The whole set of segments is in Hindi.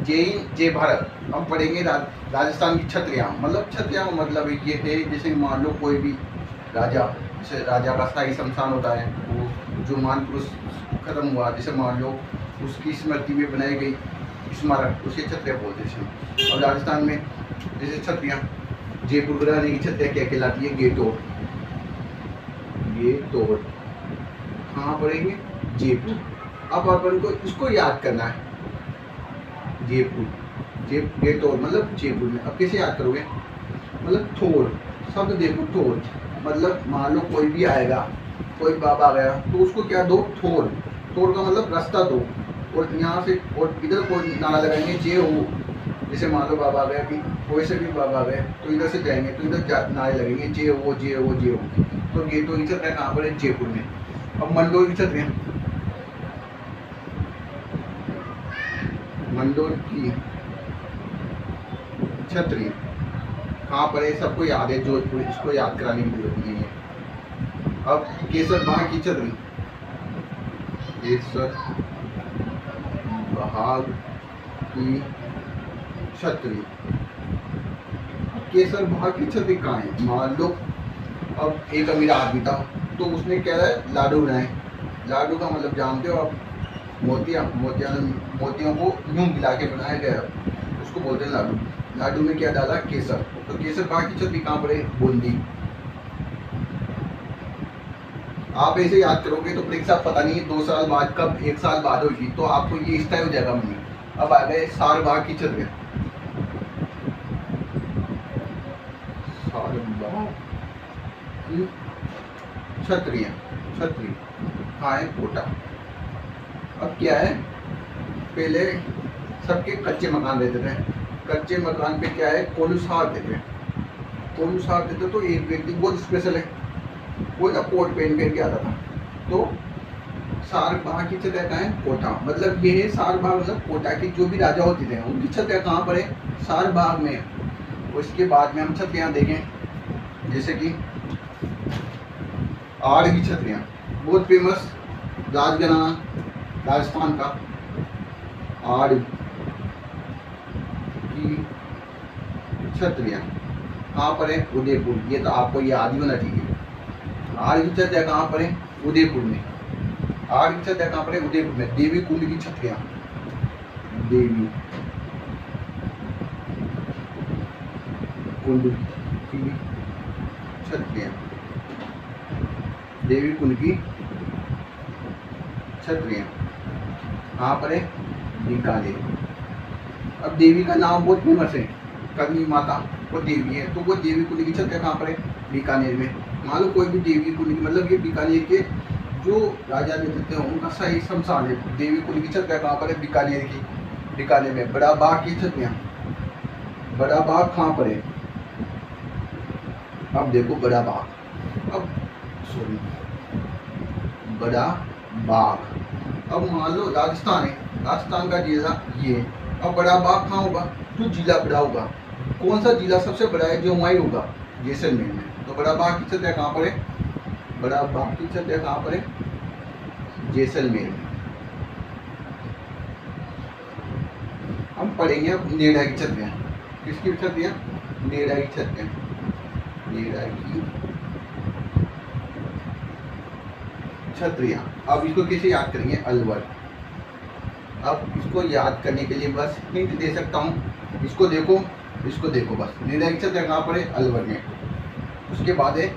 जय भारत। हम पढ़ेंगे राजस्थान की क्षत्रियाँ। मतलब क्षत्रियाँ का मतलब ये थे, जैसे मान लो कोई भी राजा, जैसे राजा का स्थायी शमशान होता है, वो जो महान पुरुष खत्म हुआ, जैसे मान लो उसकी स्मृति में बनाई गई स्मारक, उसे क्षत्रिय बोलते थे। और राजस्थान में जैसे क्षत्रियाँ, जयपुर घराने की क्षत्रिय क्या कहलाती है? गेटोर। गेटोर कहाँ पड़ेंगे? जयपुर। अब अपन को इसको याद करना है, जयपुर, गेटोर मतलब जयपुर में। अब कैसे याद करोगे? मतलब थोर, शब्द देखो थोर, मतलब मान लो कोई भी आएगा, कोई बाबा आ गया तो उसको क्या दो? थोर। थोर का मतलब रास्ता दो, और यहाँ से और इधर कोई नारा लगाएंगे जे हो। जैसे मान लो बाबा आ गया, कि कोई से भी बाबा आ गए तो इधर से जाएंगे तो इधर नारे लगेंगे जे हो जे हो जे हो। तो ये तो इधर है कहाँ पर है? जयपुर में। अब मंडोर की क्षत्रिय, मंडोर की क्षत्रिय कहाँ पर है? सबको याद है, जोधपुर, इसको याद कराने की जरूरत नहीं है। अब केसर बहाग की क्षत्रिय, केसर बहाग की क्षत्रिय, केसर बहाग की क्षत्रिय कहाँ है? मान लो अब एक अमीर आदमी था, तो उसने क्या है? लाडू बनाए। लाडू का मतलब जानते हो आप? मोतियों को यूं मिला के बनाया गया, उसको बोलते हैं लाडू। लाडू में क्या डाला? केसर। तो केसर बहाग की क्षत्रिय कहाँ पर है? बूंदी। आप ऐसे याद करोगे तो परीक्षा पता नहीं 2 साल बाद कब 1 साल बाद होगी, तो आपको ये इस टाइम हो जाएगा मम्मी। अब आ गए सार बहाग की क्षत्रिय, सार बहाग की क्षत्रिय, क्षत्रिय कहाँ है? कोटा। अब क्या है? पहले सबके कच्चे मकान रहते थे, कच्चे मकान पे क्या है? कोलूसार देते, कोलूसार देते। तो एक व्यक्ति बहुत स्पेशल है, वो ना कोट पहन के आता था। तो सार बहाग की क्षत्रिय कहाँ है? कोटा। मतलब ये है सार बहाग, मतलब कोटा के जो भी राजा होते थे उनकी क्षत्रिय कहाँ पर है? सार बहाग में। उसके बाद में हम क्षत्रियाँ देखें, जैसे कि आड़ की क्षत्रियाँ, बहुत फेमस राजघराना राजस्थान का। आड़ की क्षत्रियाँ कहाँ पर है? उदयपुर। ये तो आपको याद ही होना चाहिए। आड़ की क्षत्रिय कहाँ पर है? उदयपुर में। आड़ की क्षत्रिय कहाँ पर है? उदयपुर में। देवी कुंड की क्षत्रियाँ, देवी कुंड की क्षत्रियाँ, देवी कुंड की क्षत्रियाँ कहाँ पर है? बीकानेर। अब देवी का नाम बहुत फेमस है, करनी माता, वो देवी है। तो वो देवी कुंड की क्षत्रिय कहाँ पर है? बीकानेर में। मान लो कोई भी देवी कुंड की, मतलब ये बीकानेर के जो राजा रहते थे उनका सही शमशान है। देवी कुंड की क्षत्रिय कहाँ पर है? बीकानेर की, बीकानेर में। बड़ा बाग की क्षत्रियाँ, बड़ा बाग कहाँ पर है? अब देखो बड़ा बाग, अब सॉरी बड़ा बाग। अब मान लो राजस्थान है, राजस्थान का जिला ये। अब बड़ा बाग कहाँ होगा? तो जिला बड़ा होगा। कौन सा जिला सबसे बड़ा है? जो वहीं होगा, जैसलमेर में। तो बड़ा बाग की क्षत्रिय कहाँ पर है? बड़ा बाग की क्षत्रिय कहाँ पर है? जैसलमेर में। हम पढ़ेंगे अब नेड़ा की क्षत्रियाँ। किसकी क्षत्रियाँ? नेड़ा की क्षत्रियाँ, नेड़ा की क्षत्रियाँ। अब इसको कैसे याद करेंगे? अलवर। अब इसको याद करने के लिए बस हिंट दे सकता हूँ, इसको देखो, इसको देखो बस। नेड़ा की क्षत्रिय कहाँ पर है? अलवर में। उसके बाद है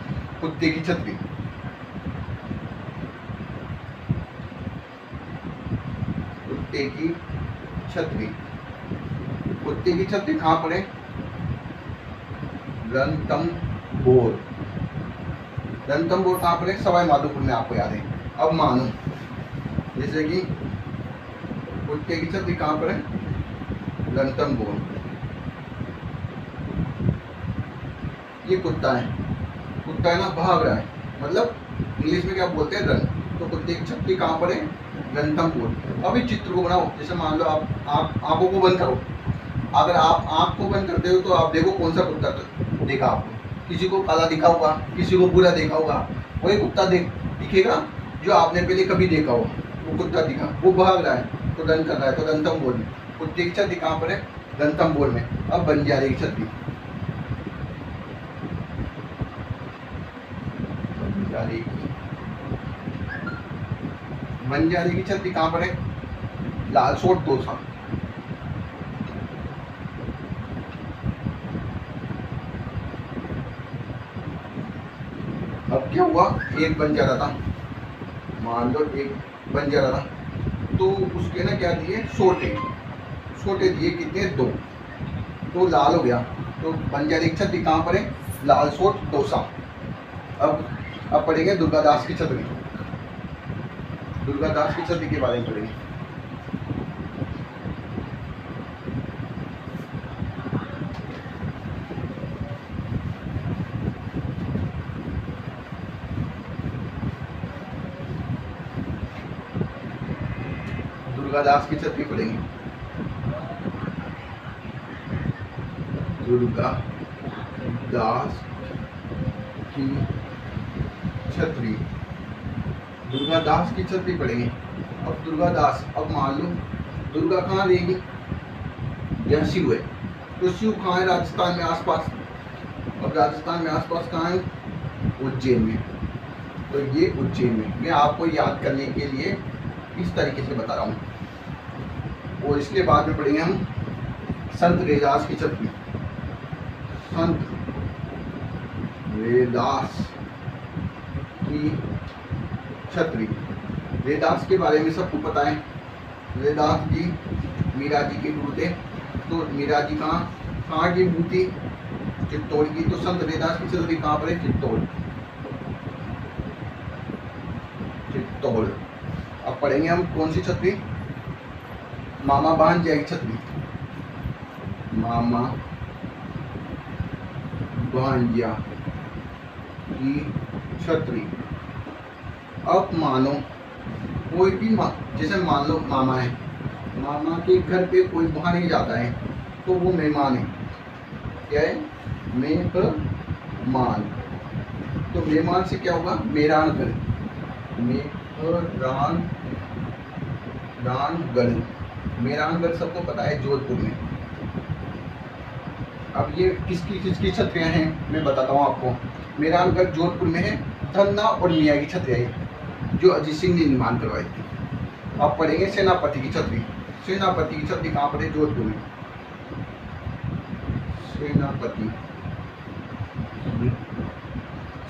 कुत्ते की छतरी, कुत्ते की छतरी, कुत्ते की छतरी कहाँ पर है? रणथंभौर। रणथंभौर कहाँ पर है? सवाई माधोपुर में, आपको याद है। अब मानो जैसे कि कुत्ते की छतरी कहाँ पर है? रणथंभौर। ये कुत्ता है, कुत्ता है ना, भाग रहा है, मतलब इंग्लिश में क्या बोलते हैं? रन। तो कुत्ते की छतरी कहाँ पर है? रणथंभौर। अब इस चित्र को बनाओ। जैसे मान लो आप आंखों को बंद करो। अगर आप आंख को बंद करते हो तो आप देखो कौन सा कुत्ता देखा आपको। किसी को काला दिखा होगा, किसी को बुरा देखा होगा। वही कुत्ता दिखेगा जो आपने पहले कभी देखा हो। वो कुत्ता दिखा, वो भाग रहा है तो रन कर रहा है, तो रणथंभौर। कुत्ते की छतरी कहाँ पर है? रणथंभौर में। अब बंजारे की छतरी, बंजारे की छतरी कहाँ पर है? लालसोट दौसा। अब क्या हुआ, एक बंजारा था, मान लो एक बंजारा था, तो उसके ना क्या दिए, छोटे दिए, कितने? 2, तो लाल हो गया। तो बंजारे की छतरी कहाँ पर है? लालसोट दौसा। अब पढ़ेंगे दुर्गादास की छतरी, दुर्गादास की छतरी के बारे में पढ़ेंगे। दुर्गादास की छतरी पढ़ेंगे। दुर्गादास की छतरी, दुर्गादास की छतरी पढ़ेंगे। अब दुर्गादास, अब मान लो दुर्गा कहाँ रहेगी? यहाँ शिव है, तो शिव कहाँ है? राजस्थान में आसपास। अब राजस्थान में आसपास कहाँ है? उज्जैन में। तो ये उज्जैन में, मैं आपको याद करने के लिए इस तरीके से बता रहा हूँ। और इसके बाद में पढ़ेंगे हम संत रैदास की छतरी, संत रैदास की छतरी। रैदास के बारे में सबको पता है। रैदास जी मीरा जी के गुरु थे, तो मीरा जी कहाँ की मूर्ति? चित्तौड़ की। तो संत रैदास की छतरी कहाँ पर है? चित्तौड़। अब पढ़ेंगे हम कौन सी छतरी? मामा भांजा की छतरी, मामा भांजा की छतरी। अब मानो कोई भी जैसे मान लो मामा है, मामा के घर पे कोई बाहर नहीं जाता है, तो वो मेहमान है। क्या है? मेहमान। तो मेहमान से क्या होगा? मेहरानगढ़, मेहरानगढ़ सबको पता है, जोधपुर में। अब ये किसकी छतरियाँ हैं मैं बताता हूँ आपको। मेहरानगढ़ जोधपुर में है, धन्ना और मियाँ की छतरियाँ हैं, जो अजीत सिंह ने निर्माण करवाई थी। अब पढ़ेंगे सेनापति की छतरी, सेनापति की छतरी कहाँ पर है? जोधपुर में। सेनापति की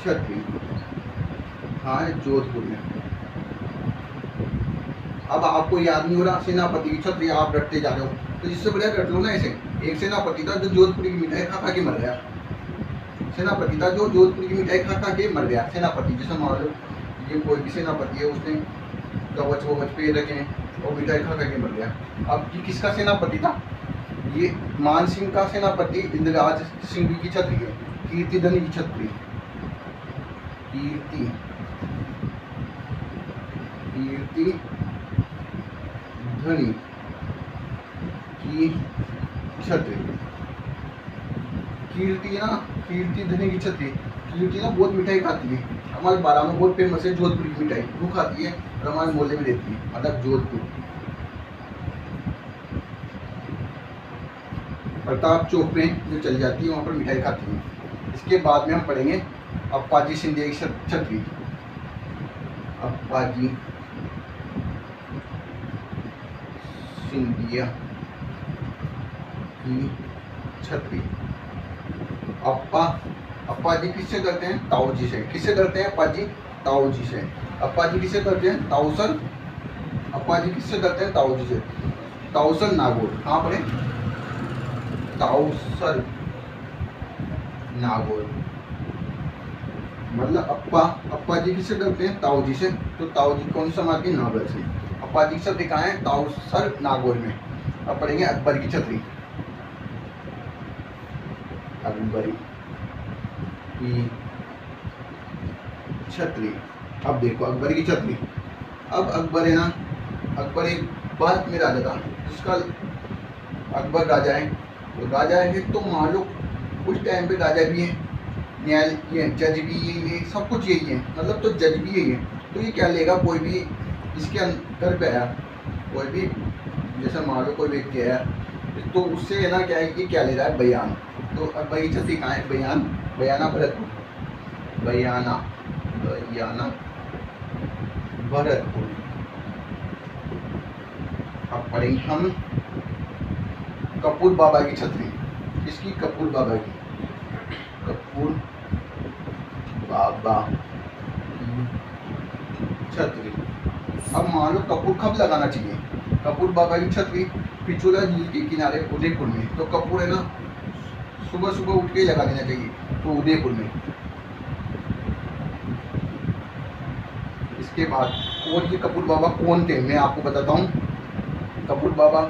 छतरी हाँ है जोधपुर में। अब आपको याद नहीं हो रहा सेनापति की छतरी, आप रटते जा रहे हो, तो इससे बढ़िया रट लो ना ऐसे। एक सेनापति था जो जोधपुर की मिठाई खा के मर गया, सेनापति था जो जोधपुर की मिठाई खा के मर गया। सेनापति जैसे मान लो ये कोई भी सेनापति है, उसने कवच ववच पे रखे और मिठाई खा के मर गया। अब ये किसका सेनापति था? ये मान सिंह का सेनापति इंद्रराज सिंह की छतरी है, कीर्तिधनी की छतरी, कीर्तिधनी की छतरी। कीर्तिधनी की छतरी। कीर्ति ना बहुत मिठाई खाती है, हमारे बारह में बहुत फेमस है जोधपुर की मिठाई, वो खाती है और हमारे मोहल्ले में रहती है, मतलब जोधपुर। प्रताप चौक में जो चल जाती है वहाँ पर मिठाई खाती है। इसके बाद में हम पढ़ेंगे अप्पाजी सिंधिया की छतरी, अप्पाजी सिंधिया की छतरी। अप्पा जी किससे करते हैं? ताऊ जी से। किससे करते हैं? अप्पा जी ताऊ जी से। अप्पा जी किससे करते हैं? ताऊसर। अप्पा जी किससे करते हैं? ताऊ जी से। ताऊसर नागौर कहाँ पर है? ताऊसर नागौर। मतलब अप्पा जी किससे करते हैं? ताऊ जी से। तो ताऊ जी कौन समाज के? नागौर से। अप्पा जी की छतरी कहाँ है? ताऊसर नागौर में। अब पढ़ेंगे अकबर की छतरी, अकबरी की छतरी। अब देखो अकबर की छतरी। अब अकबर है ना, अकबर एक भारत में राजा था, जिसका अकबर राजा है, तो राजा है तो मान लो उस टाइम पे राजा भी है, न्यायालय ये जज भी ये सब कुछ यही है, मतलब तो जज भी यही है। तो ये क्या लेगा, कोई भी इसके अंदर पे आया, कोई भी जैसे मान लो कोई व्यक्ति है तो उससे है ना क्या है कि क्या ले रहा है, बयान। तो अब भाई छतरी कहाँ है, बयान, बयाना भरतपुर, बयाना, बयाना भरतपुर। अब पढ़ेंगे हम कपूर बाबा की छतरी। किसकी, कपूर बाबा की, कपूर बाबा की छतरी। अब मान लो कपूर कब लगाना चाहिए, कपूर बाबा की छतरी पिछोला झील के किनारे उदयपुर में। तो कपूर है ना सुबह सुबह उठ के ही लगा देना चाहिए, तो उदयपुर में। इसके बाद और ये कपूर बाबा कौन थे, मैं आपको बताता हूँ। कपूर बाबा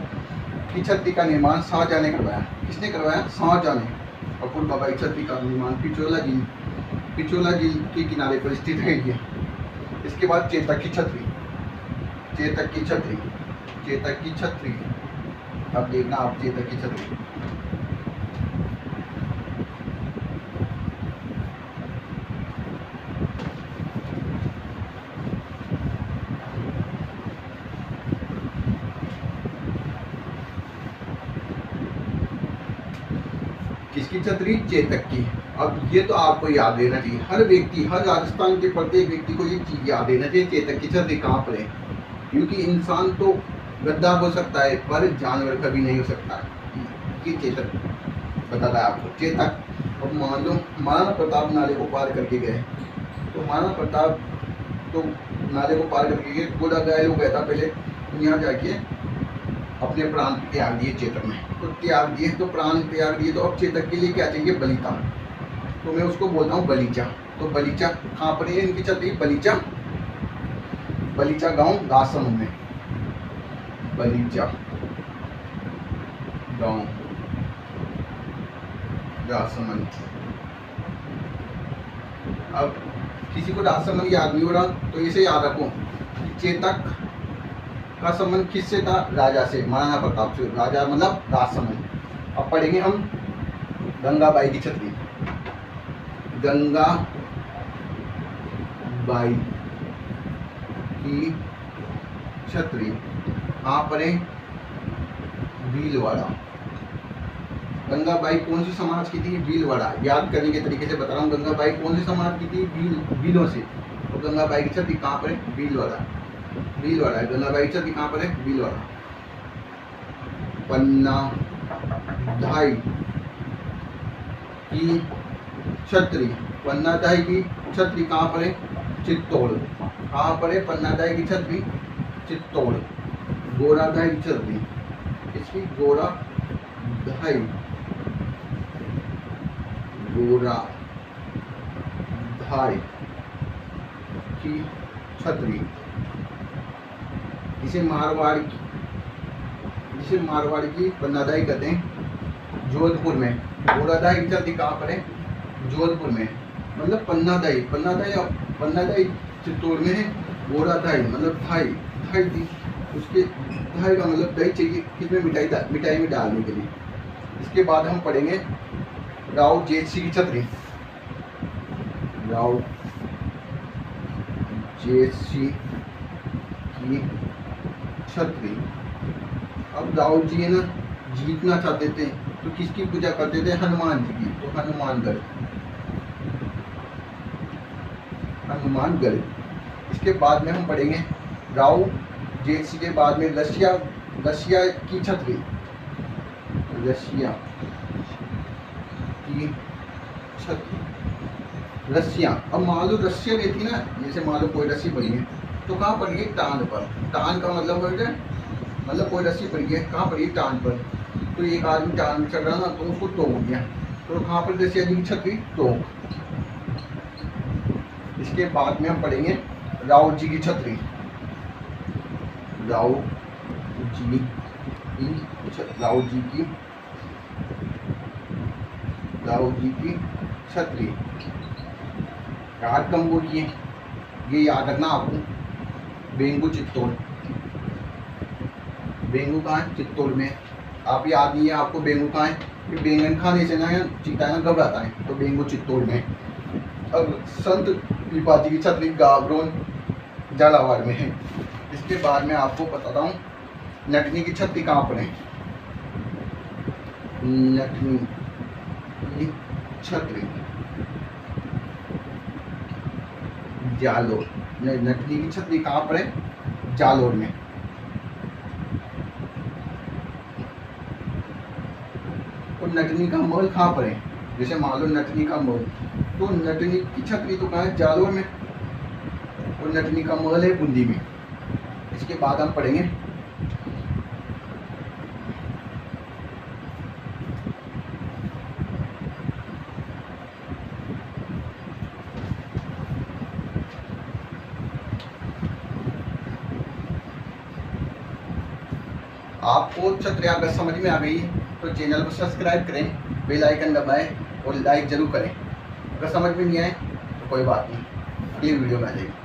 की छतरी का निर्माण शाहजहां ने करवाया। किसने करवाया, शाहजहां ने। कपूर बाबा की छतरी का निर्माण पिछोला झील के किनारे पर स्थित है ये। इसके बाद चेतक की छतरी, चेतक की छतरी, चेतक की छतरी। अब देखना आप चेतक की छतरी। किसकी छतरी, चेतक की। अब ये तो आपको याद रहना चाहिए, हर व्यक्ति, हर राजस्थान के प्रत्येक व्यक्ति को ये चीज याद रहना चाहिए, चेतक की छतरी कहाँ पर है। क्योंकि इंसान तो गद्दार हो सकता है पर जानवर कभी नहीं हो सकता। ये चेतक बताता है आपको, चेतक। अब मान लो महाराणा प्रताप नाले को पार करके गए, तो महाराणा प्रताप तो नाले को पार करके गए, पूरा घायल हो गया था पहले, यहाँ जाके अपने प्राण त्याग दिए चेतक में। तो त्याग दिए, तो प्राण त्याग दिए, तो अब चेतक के लिए क्या चाहिए, बलिता। तो मैं उसको बोलता हूँ बलीचा। तो बलीचा कहाँ पर है इनकी छतरी, बलीचा, बलीचा गांव राजसमंद में, बलीचा गांव राजसमंद। अब किसी को राजसमंद याद नहीं हो रहा तो इसे याद रखो, चेतक का संबंध किससे था, राजा से, महाराणा प्रताप से। राजा मतलब राजसमंद। अब पढ़ेंगे हम गंगाबाई की छतरी, गंगाबाई की छतरी कहाँ पर है, भीलवाड़ा। गंगाबाई कौन सी समाज की थी, भीलवाड़ा। याद करने के तरीके से बता रहा हूँ, गंगाबाई कौन सी समाज की थी, भीलों से। तो गंगाबाई की छतरी कहाँ पर है, भीलवाड़ा, भीलवाड़ा। गंगाबाई की छतरी कहाँ पर है, भीलवाड़ा। पन्ना धाई की छतरी, पन्ना धाई की छतरी कहाँ पर है, चित्तौड़। कहाँ पर है पन्ना धाई की छतरी, चित्तौड़। गोरा धाई की छतरी, इसकी गोरा धाई, गोरा धाई की छतरी, जिसे मारवाड़ की पन्नादाई कहते हैं, जोधपुर में। गोरादाई की छतरी कहाँ पर है, जोधपुर में। मतलब पन्नादाई चित्तौड़ में है, गोरादाई मतलब धाई, धाई थी उसके, धाई का मतलब दही चाहिए किसमें, मिठाई में डालने के लिए। इसके बाद हम पढ़ेंगे राव जेठसी की छतरी, राव जेठसी की छतरी। अब राव जी है ना जीतना चाहते थे तो किसकी पूजा करते थे, हनुमान जी की। तो हनुमानगढ़। इसके बाद में हम पढ़ेंगे राव जेठसी के बाद में रसिया की छतरी, रसिया की छतरी, रस्सियाँ। अब मान लो रस्सियाँ रहती ना, जैसे मान लो कोई रस्सी पड़ी है तो कहाँ पड़ी है, टांग पर। टांग का मतलब है मतलब कोई रस्सी पड़ी है, कहाँ पड़ी है, टांग पर। तो एक आदमी टांग चढ़ रहा ना तो उसको तोड़ दिया, तो कहाँ पर रसिया जी की छतरी, तोड़। इसके बाद में हम पढ़ेंगे राव जी की छतरी, राव जी की छतरी। याद कम वो की, ये याद रखना आपको, बेंगू चित्तौड़। बेंगू कहाँ है, चित्तौड़ में। आप याद नहीं है आपको बेंगू कहाँ है, कि बैंगन खाने से ना चीता है ना घबराता है, तो बेंगू चित्तौड़ में। अब संत पिपाजी की छतरी गागरोन झालावाड़ में है। इसके बाद में आपको बताता हूँ नटनी की छतरी कहाँ पर है? नटनी की छतरी जालोर। नटनी की छतरी कहाँ पर है? जालोर में। तो नटनी का महल कहाँ पर है? जैसे मान लो नटनी का महल, तो नटनी की छतरी तो कहाँ है? जालोर में। और नटनी का महल है बूंदी में। इसके बाद हम पढ़ेंगे आपको छतरी अगर समझ में आ गई तो चैनल को सब्सक्राइब करें, बेल आइकन दबाएं और लाइक जरूर करें। अगर समझ में नहीं आए तो कोई बात नहीं, अगली वीडियो में आ जाएगी।